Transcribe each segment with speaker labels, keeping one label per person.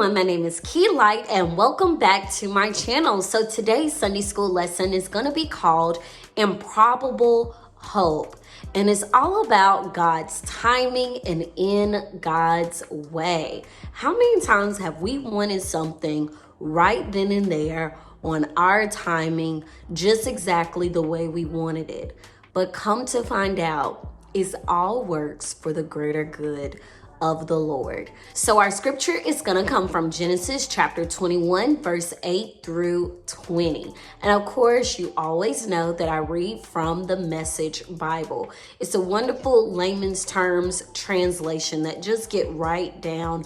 Speaker 1: everyone, my name is Key Light and welcome back to my channel. So today's Sunday school lesson is going to be called Improbable Hope, and it's all about God's timing and in God's way. How many times have we wanted something right then and there on our timing, just exactly the way we wanted it? But come to find out, it all works for the greater good of the Lord. So our scripture is going to come from Genesis chapter 21, verse 8 through 20. And of course, you always know that I read from the Message Bible. It's a wonderful layman's terms translation that just get right down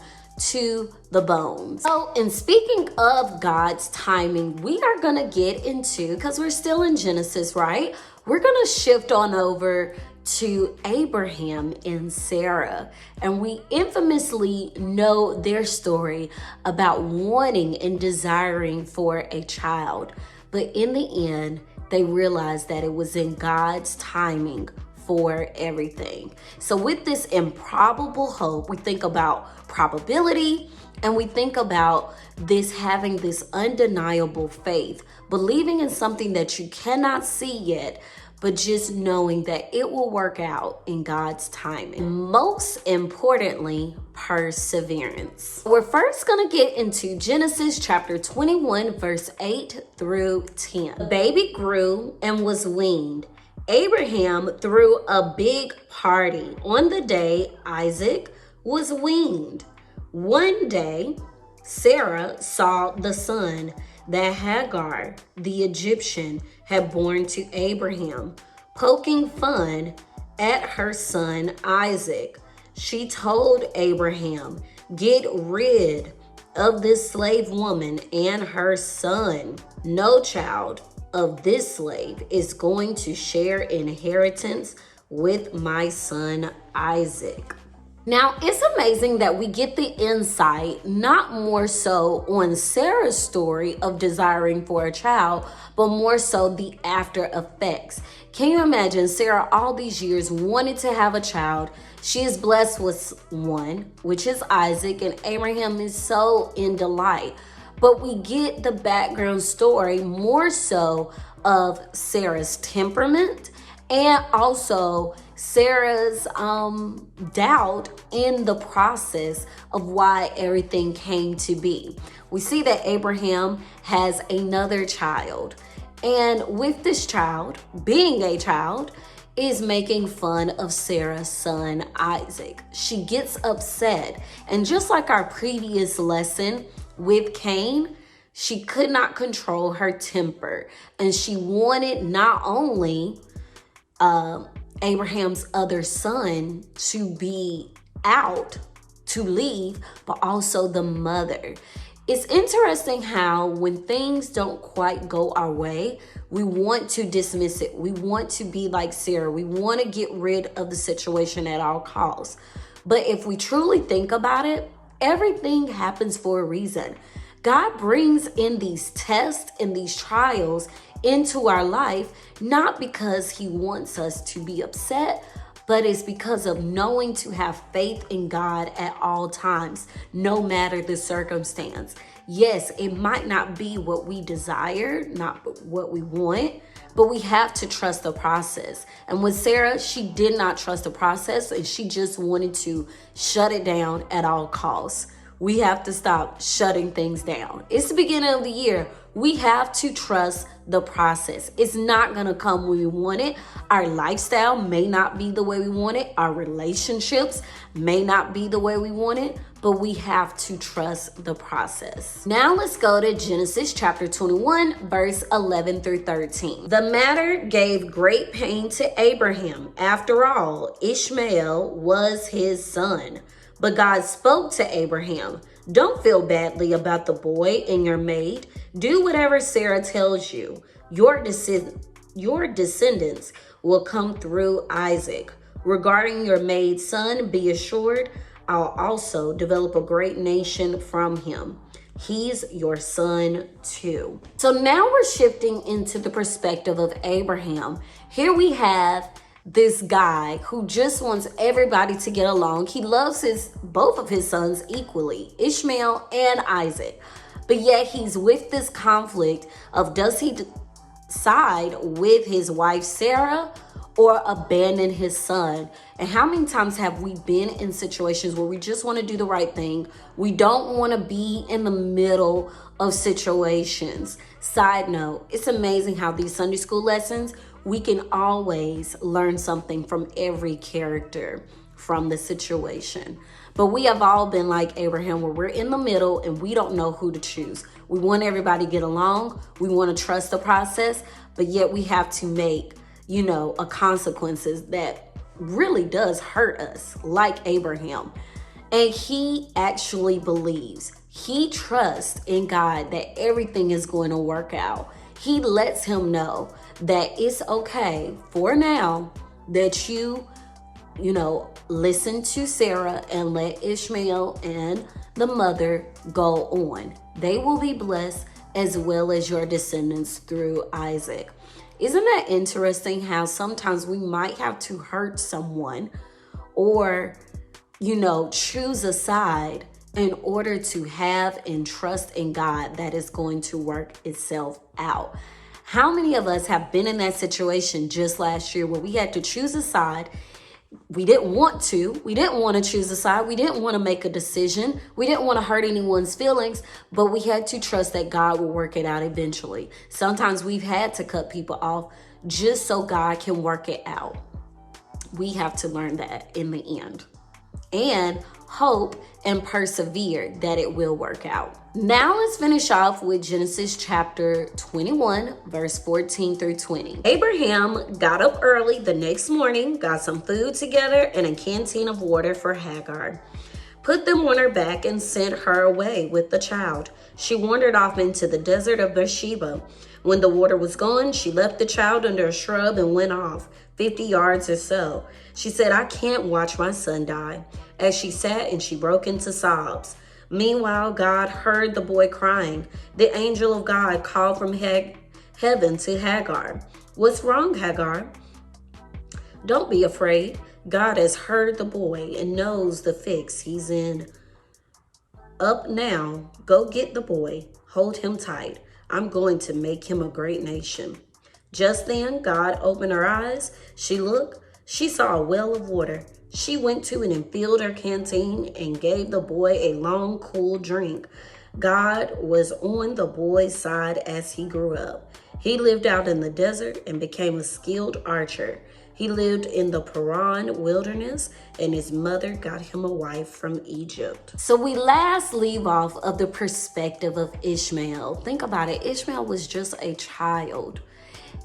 Speaker 1: to the bones. So, and speaking of God's timing, we are going to get into, because we're still in Genesis, right? We're going to shift on over to Abraham and Sarah, and we infamously know their story about wanting and desiring for a child, but in the end they realized that it was in God's timing for everything. So with this improbable hope, we think about probability, and we think about this having this undeniable faith, believing in something that you cannot see yet, but just knowing that it will work out in God's timing. Most importantly, perseverance. We're first gonna get into Genesis chapter 21, verse 8 through 10. The baby grew and was weaned. Abraham threw a big party on the day Isaac was weaned. One day, Sarah saw the son that Hagar, the Egyptian, had born to Abraham, poking fun at her son Isaac. She told Abraham, "Get rid of this slave woman and her son. No child of this slave is going to share inheritance with my son Isaac." Now, it's amazing that we get the insight, not more so on Sarah's story of desiring for a child, but more so the after effects. Can you imagine Sarah all these years wanted to have a child? She is blessed with one, which is Isaac, and Abraham is so in delight. But we get the background story more so of Sarah's temperament and also Sarah's doubt in the process of why everything came to be. We see that Abraham has another child, and with this child, being a child, is making fun of Sarah's son Isaac. She gets upset, and just like our previous lesson with Cain, she could not control her temper, and she wanted not only Abraham's other son to be out, to leave, but also the mother. It's interesting how when things don't quite go our way, we want to dismiss it. We want to be like Sarah. We want to get rid of the situation at all costs. But if we truly think about it, everything happens for a reason. God brings in these tests and these trials into our life, not because he wants us to be upset, but it's because of knowing to have faith in God at all times, no matter the circumstance. Yes, it might not be what we desire, not what we want, but we have to trust the process. And with Sarah, she did not trust the process, and she just wanted to shut it down at all costs. We have to stop shutting things down. It's the beginning of the year. We have to trust the process. It's not going to come when we want it. Our lifestyle may not be the way we want it. Our relationships may not be the way we want it, but we have to trust the process. Now let's go to Genesis chapter 21, verse 11 through 13. The matter gave great pain to Abraham. After all, Ishmael was his son. But God spoke to Abraham, "Don't feel badly about the boy and your maid. Do whatever Sarah tells you. Your descendants will come through Isaac. Regarding your maid's son, be assured, I'll also develop a great nation from him. He's your son too." So now we're shifting into the perspective of Abraham. Here we have this guy who just wants everybody to get along. He loves both of his sons equally, Ishmael and Isaac. But yet he's with this conflict of, does he side with his wife Sarah or abandon his son? And how many times have we been in situations where we just want to do the right thing? We don't want to be in the middle of situations. Side note, it's amazing how these Sunday school lessons, we can always learn something from every character from the situation. But we have all been like Abraham, where we're in the middle and we don't know who to choose. We want everybody to get along. We want to trust the process, but yet we have to make, a consequences that really does hurt us, like Abraham. And he actually believes, he trusts in God that everything is going to work out. He lets him know that it's okay for now that you listen to Sarah and let Ishmael and the mother go on. They will be blessed as well as your descendants through Isaac. Isn't that interesting how sometimes we might have to hurt someone or, choose a side in order to have and trust in God that is going to work itself out? How many of us have been in that situation just last year where we had to choose a side? We didn't want to. We didn't want to choose a side. We didn't want to make a decision. We didn't want to hurt anyone's feelings, but we had to trust that God will work it out eventually. Sometimes we've had to cut people off just so God can work it out. We have to learn that in the end. And hope and persevere that it will work out. Now let's finish off with Genesis chapter 21, verse 14 through 20. Abraham got up early the next morning, got some food together and a canteen of water for Hagar, put them on her back and sent her away with the child. She wandered off into the desert of Beersheba. When the water was gone, she left the child under a shrub and went off 50 yards or so. She said, I can't watch my son die. As she sat and she broke into sobs. Meanwhile, God heard the boy crying. The angel of God called from heaven to Hagar. What's wrong, Hagar? Don't be afraid. God has heard the boy and knows the fix he's in. Up now, go get the boy. Hold him tight. I'm going to make him a great nation. Just then, God opened her eyes. She looked. She saw a well of water. She went to it and filled her canteen and gave the boy a long, cool drink. God was on the boy's side as he grew up. He lived out in the desert and became a skilled archer. He lived in the Paran wilderness, and his mother got him a wife from Egypt. So we last leave off of the perspective of Ishmael. Think about it. Ishmael was just a child,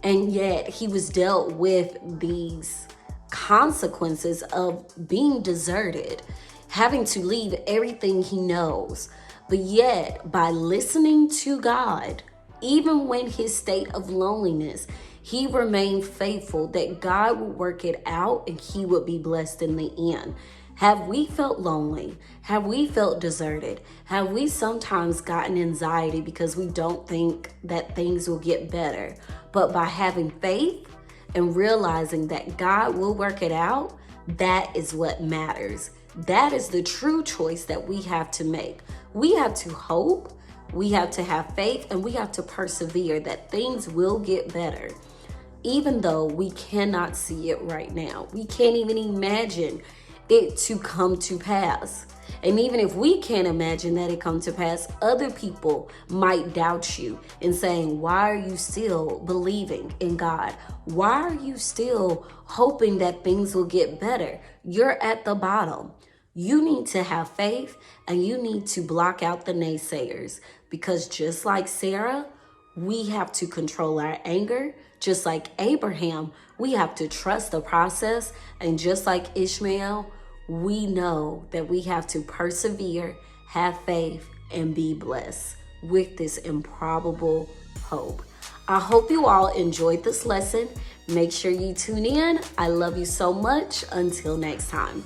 Speaker 1: and yet he was dealt with these consequences of being deserted, having to leave everything he knows. But yet, by listening to God, even when his state of loneliness, he remained faithful that God would work it out and he would be blessed in the end. Have we felt lonely? Have we felt deserted? Have we sometimes gotten anxiety because we don't think that things will get better? But by having faith and realizing that God will work it out, that is what matters. That is the true choice that we have to make. We have to hope, we have to have faith, and we have to persevere that things will get better. Even though we cannot see it right now. We can't even imagine it to come to pass. And even if we can't imagine that it come to pass, other people might doubt you and saying, why are you still believing in God? Why are you still hoping that things will get better? You're at the bottom. You need to have faith and you need to block out the naysayers, because just like Sarah, we have to control our anger. Just like Abraham, we have to trust the process. And just like Ishmael, we know that we have to persevere, have faith, and be blessed with this improbable hope. I hope you all enjoyed this lesson. Make sure you tune in. I love you so much. Until next time.